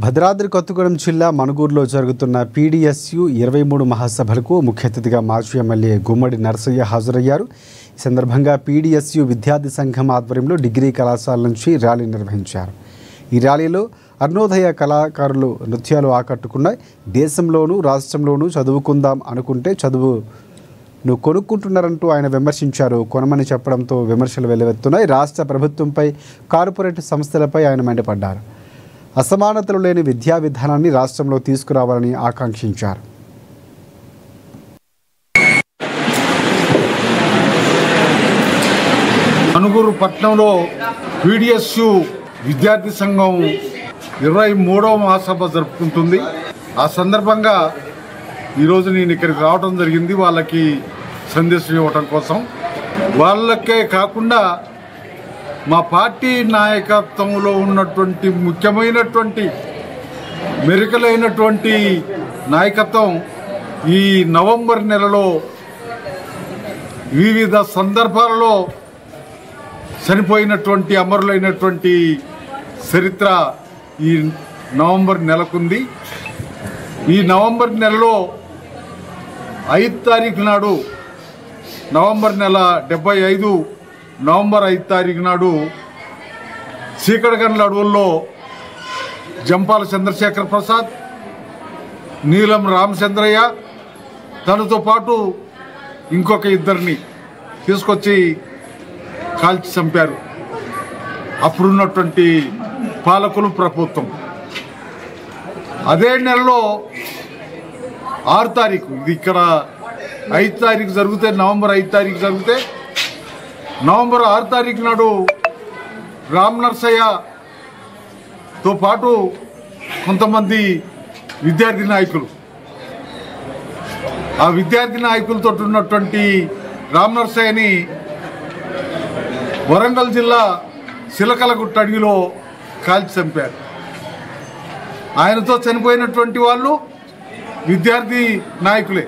భద్రాద్రి కొత్తగూడెం జిల్లా మణుగూరులో జరుగుతున్న పీడీఎస్యు 23 మహాసభలకు ముఖ్య అతిథిగా మాజీ ఎమ్మెల్యే గుమ్మడి నరసయ్య హాజరయ్యారు. ఈ సందర్భంగా పీడీఎస్యు విద్యార్థి సంఘం ఆధ్వర్యంలో డిగ్రీ కళాశాల నుంచి ర్యాలీ నిర్వహించారు. ఈ ర్యాలీలో అరుణోదయ కళాకారులు నృత్యాలు ఆకట్టుకున్నాయి. దేశంలోనూ రాష్ట్రంలోనూ చదువుకుందాం అనుకుంటే చదువును కొనుక్కుంటున్నారంటూ ఆయన విమర్శించారు. కొనమని చెప్పడంతో విమర్శలు వెల్లువెత్తున్నాయి. రాష్ట్ర ప్రభుత్వంపై, కార్పొరేట్ సంస్థలపై ఆయన మండిపడ్డారు. అసమానతలు లేని విద్యా విధానాన్ని రాష్ట్రంలో తీసుకురావాలని ఆకాంక్షించారు. మణుగూరు పట్టణంలో పీడీఎస్యు విద్యార్థి సంఘం 23వ మహాసభ జరుపుకుంటుంది. ఆ సందర్భంగా ఈరోజు నేను ఇక్కడికి రావడం జరిగింది. వాళ్ళకి సందేశం ఇవ్వటం కోసం. వాళ్ళకే కాకుండా మా పార్టీ నాయకత్వంలో ఉన్నటువంటి ముఖ్యమైనటువంటి మెరుకలైనటువంటి నాయకత్వం ఈ నవంబర్ నెలలో వివిధ సందర్భాలలో చనిపోయినటువంటి అమరులైనటువంటి చరిత్ర ఈ నవంబర్ నెలకుంది. ఈ నవంబర్ నెలలో 5 తారీఖు నాడు, నవంబర్ నెల 75 నవంబర్ 5 తారీఖు నాడు చీకడగండ్ల అడవుల్లో జంపాల చంద్రశేఖర్ ప్రసాద్, నీలం రామచంద్రయ్య, తనతో పాటు ఇంకొక ఇద్దరిని తీసుకొచ్చి కాల్చి చంపారు అప్పుడున్నటువంటి పాలకులు, ప్రభుత్వం. అదే నెలలో 6 తారీఖు, ఇది ఇక్కడ 5 తారీఖు జరిగితే, నవంబర్ 5 తారీఖు జరిగితే, నవంబర్ 6 తారీఖు నాడు రామ్ నరసయ్యతో పాటు కొంతమంది విద్యార్థి నాయకులు, ఆ విద్యార్థి నాయకులతో ఉన్నటువంటి రామ్ నరసయ్యని వరంగల్ జిల్లా సిలకలగుట్ట అడవిలో కాల్చి చంపారు. ఆయనతో చనిపోయినటువంటి వాళ్ళు విద్యార్థి నాయకులే.